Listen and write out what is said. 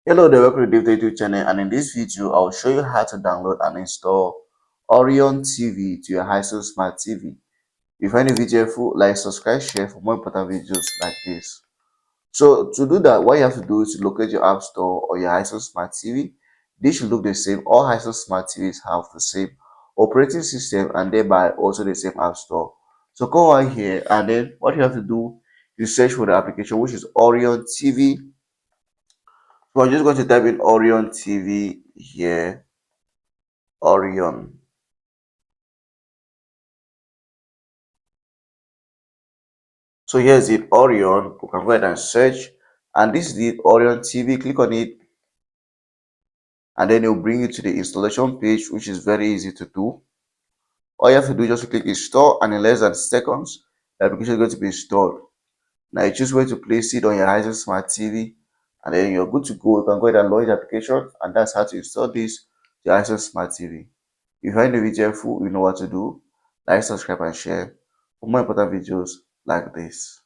Hello there, welcome to DaveTech YouTube channel, and in this video I'll show you how to download and install Orion TV to your Hisense Smart TV. If you find the video helpful, like, subscribe, share for more important videos like this. So to do that, what you have to do is to locate your app store or your Hisense Smart TV. This should look the same. All Hisense Smart TVs have the same operating system and thereby also the same app store. So go on here, and then what you have to do is search for the application, which is Orion TV. So I'm just going to type in Orion TV here. Orion. So here's it, Orion. You can go ahead and search. And this is the Orion TV. Click on it, and then it will bring you to the installation page, which is very easy to do. All you have to do is just click install, and in less than seconds, the application is going to be installed. Now you choose where to place it on your Hisense Smart TV, and then you're good to go. You can go ahead and launch the application, and that's how to install this to your Hisense Smart TV. If you find the video helpful, you know what to do. Like, subscribe, and share for more important videos like this.